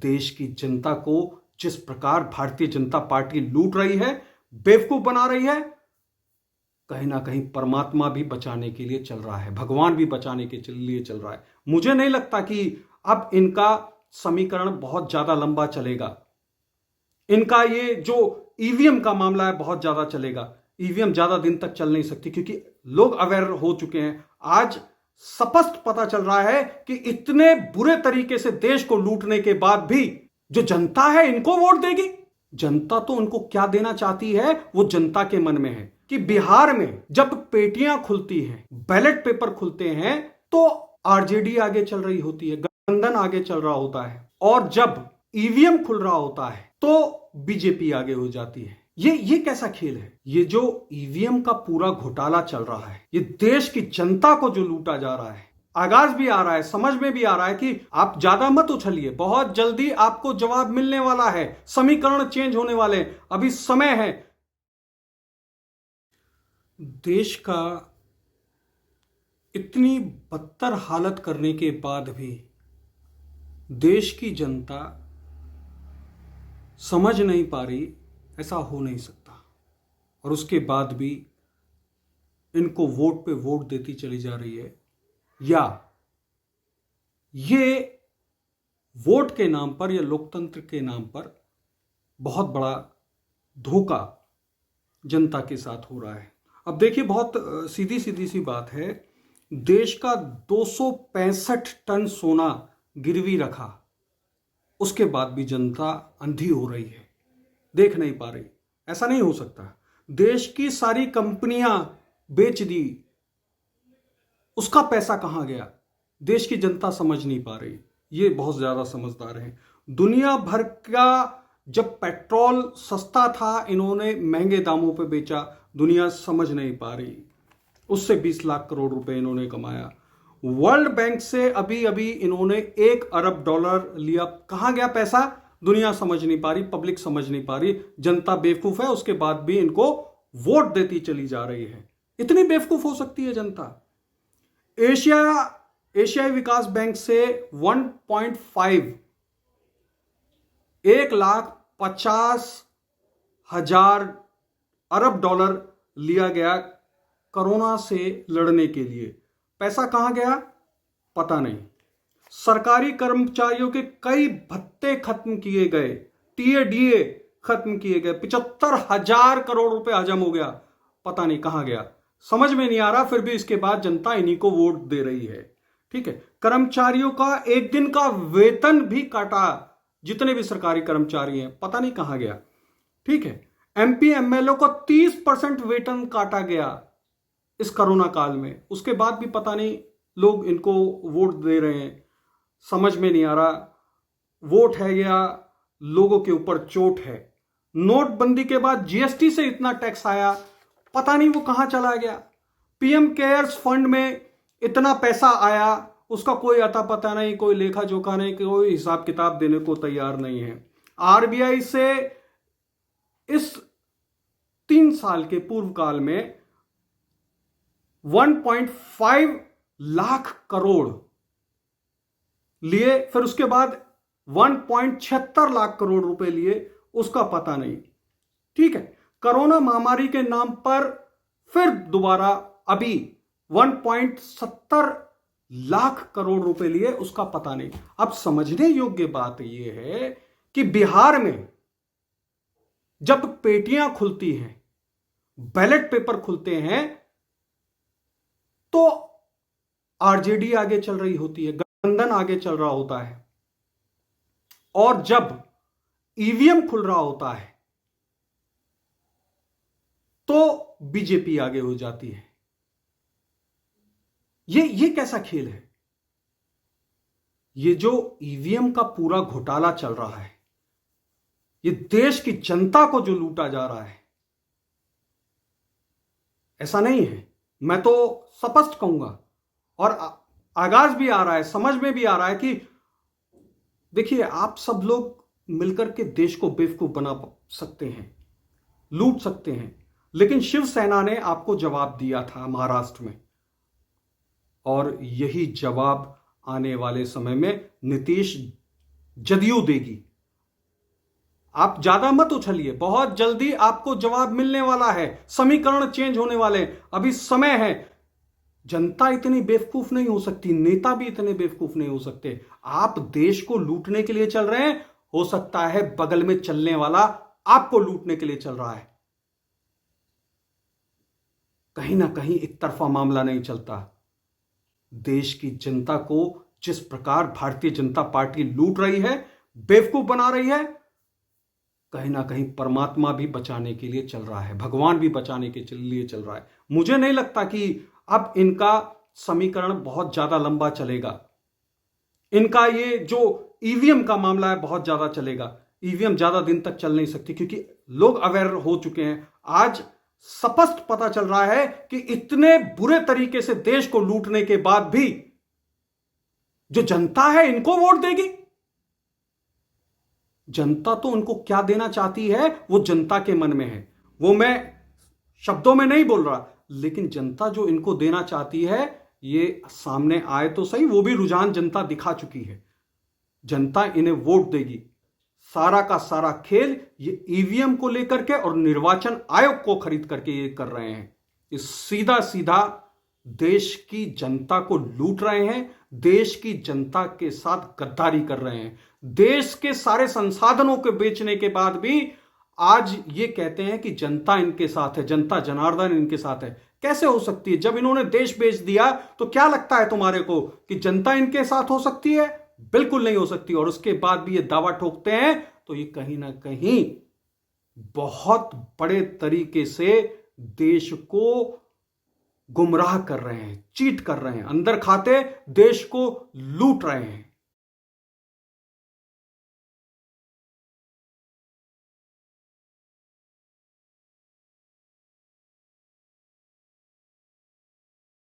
देश की जनता को जिस प्रकार भारतीय जनता पार्टी लूट रही है, बेवकूफ बना रही है, कहीं ना कहीं परमात्मा भी बचाने के लिए चल रहा है, भगवान भी बचाने के लिए चल रहा है। मुझे नहीं लगता कि अब इनका समीकरण बहुत ज्यादा लंबा चलेगा। इनका ये जो ईवीएम का मामला है बहुत ज्यादा चलेगा। ईवीएम ज्यादा दिन तक चल नहीं सकती क्योंकि लोग अवेयर हो चुके हैं। आज स्पष्ट पता चल रहा है कि इतने बुरे तरीके से देश को लूटने के बाद भी जो जनता है इनको वोट देगी। जनता तो उनको क्या देना चाहती है वो जनता के मन में है कि बिहार में जब पेटियां खुलती हैं, बैलेट पेपर खुलते हैं, तो आरजेडी आगे चल रही होती है, गठबंधन आगे चल रहा होता है, और जब ईवीएम खुल रहा होता है तो बीजेपी आगे हो जाती है। ये कैसा खेल है? ये जो ईवीएम का पूरा घोटाला चल रहा है, ये देश की जनता को जो लूटा जा रहा है, आगाज भी आ रहा है, समझ में भी आ रहा है कि आप ज्यादा मत उछलिए, बहुत जल्दी आपको जवाब मिलने वाला है, समीकरण चेंज होने वाले हैं, अभी समय है। देश का इतनी बदतर हालत करने के बाद भी देश की जनता समझ नहीं पा रही, ऐसा हो नहीं सकता, और उसके बाद भी इनको वोट पे वोट देती चली जा रही है। या ये वोट के नाम पर या लोकतंत्र के नाम पर बहुत बड़ा धोखा जनता के साथ हो रहा है। अब देखिए, बहुत सीधी सीधी सी बात है, देश का 265 टन सोना गिरवी रखा, उसके बाद भी जनता अंधी हो रही है, देख नहीं पा रही। ऐसा नहीं हो सकता। देश की सारी कंपनियां बेच दी, उसका पैसा कहां गया, देश की जनता समझ नहीं पा रही। ये बहुत ज्यादा समझदार हैं। दुनिया भर का जब पेट्रोल सस्ता था, इन्होंने महंगे दामों पे बेचा, दुनिया समझ नहीं पा रही। उससे 20 लाख करोड़ रुपए इन्होंने कमाया। वर्ल्ड बैंक से अभी अभी इन्होंने $1 अरब लिया, कहां गया पैसा, दुनिया समझ नहीं पा रही, पब्लिक समझ नहीं पा रही, जनता बेवकूफ है, उसके बाद भी इनको वोट देती चली जा रही है। इतनी बेवकूफ हो सकती है जनता। एशियाई विकास बैंक से 1,50,000 अरब लिया गया कोरोना से लड़ने के लिए। पैसा कहां गया पता नहीं। सरकारी कर्मचारियों के कई भत्ते खत्म किए गए, टीए खत्म किए गए, 75,000 करोड़ रुपए हजम हो गया, पता नहीं कहां गया, समझ में नहीं आ रहा। फिर भी इसके बाद जनता इन्हीं को वोट दे रही है। ठीक है, कर्मचारियों का एक दिन का वेतन भी काटा, जितने भी सरकारी कर्मचारी हैं, पता नहीं कहां गया। ठीक है, एमपी एमएलए को 30% वेतन काटा गया इस कोरोना काल में, उसके बाद भी पता नहीं लोग इनको वोट दे रहे हैं। समझ में नहीं आ रहा, वोट है या लोगों के ऊपर चोट है। नोटबंदी के बाद जीएसटी से इतना टैक्स आया, पता नहीं वो कहां चला गया। पीएम केयर्स फंड में इतना पैसा आया, उसका कोई अता पता नहीं, कोई लेखा जोखा नहीं, कोई हिसाब किताब देने को तैयार नहीं है। आरबीआई से इस 3 साल के पूर्व काल में 1.5 लाख करोड़ लिए, फिर उसके बाद 1.76 लाख करोड़ रुपए लिए, उसका पता नहीं। ठीक है, कोरोना महामारी के नाम पर फिर दोबारा अभी 1.70 लाख करोड़ रुपए लिए, उसका पता नहीं। अब समझने योग्य बात यह है कि बिहार में जब पेटियां खुलती हैं, बैलेट पेपर खुलते हैं, तो आरजेडी आगे चल रही होती है, गठबंधन आगे चल रहा होता है, और जब ईवीएम खुल रहा होता है तो बीजेपी आगे हो जाती है। ये कैसा खेल है? ये जो ईवीएम का पूरा घोटाला चल रहा है, ये देश की जनता को जो लूटा जा रहा है, ऐसा नहीं है। मैं तो स्पष्ट कहूंगा, और आगाज भी आ रहा है, समझ में भी आ रहा है कि देखिए, आप सब लोग मिलकर के देश को बेवकूफ बना सकते हैं, लूट सकते हैं, लेकिन शिवसेना ने आपको जवाब दिया था महाराष्ट्र में, और यही जवाब आने वाले समय में नीतीश जदयू देगी। आप ज्यादा मत उछलिए, बहुत जल्दी आपको जवाब मिलने वाला है, समीकरण चेंज होने वाले हैं, अभी समय है। जनता इतनी बेवकूफ नहीं हो सकती, नेता भी इतने बेवकूफ नहीं हो सकते। आप देश को लूटने के लिए चल रहे हैं, हो सकता है बगल में चलने वाला आपको लूटने के लिए चल रहा है। कहीं ना कहीं एक तरफा मामला नहीं चलता। देश की जनता को जिस प्रकार भारतीय जनता पार्टी लूट रही है, बेवकूफ बना रही है, कहीं ना कहीं परमात्मा भी बचाने के लिए चल रहा है, भगवान भी बचाने के लिए चल रहा है। मुझे नहीं लगता कि अब इनका समीकरण बहुत ज्यादा लंबा चलेगा। इनका ये जो ईवीएम का मामला है बहुत ज्यादा चलेगा। ईवीएम ज्यादा दिन तक चल नहीं सकती, क्योंकि लोग अवेयर हो चुके हैं। आज स्पष्ट पता चल रहा है कि इतने बुरे तरीके से देश को लूटने के बाद भी जो जनता है इनको वोट देगी। जनता तो उनको क्या देना चाहती है वो जनता के मन में है, वो मैं शब्दों में नहीं बोल रहा, लेकिन जनता जो इनको देना चाहती है ये सामने आए तो सही। वो भी रुझान जनता दिखा चुकी है, जनता इन्हें वोट देगी। सारा का सारा खेल ये ईवीएम को लेकर के और निर्वाचन आयोग को खरीद करके ये कर रहे हैं। ये सीधा सीधा देश की जनता को लूट रहे हैं, देश की जनता के साथ गद्दारी कर रहे हैं। देश के सारे संसाधनों को बेचने के बाद भी आज ये कहते हैं कि जनता इनके साथ है, जनता जनार्दन इनके साथ है। कैसे हो सकती है? जब इन्होंने देश बेच दिया तो क्या लगता है तुम्हारे को कि जनता इनके साथ हो सकती है? बिल्कुल नहीं हो सकती। और उसके बाद भी ये दावा ठोकते हैं, तो ये कहीं ना कहीं बहुत बड़े तरीके से देश को गुमराह कर रहे हैं, चीट कर रहे हैं, अंदर खाते देश को लूट रहे हैं।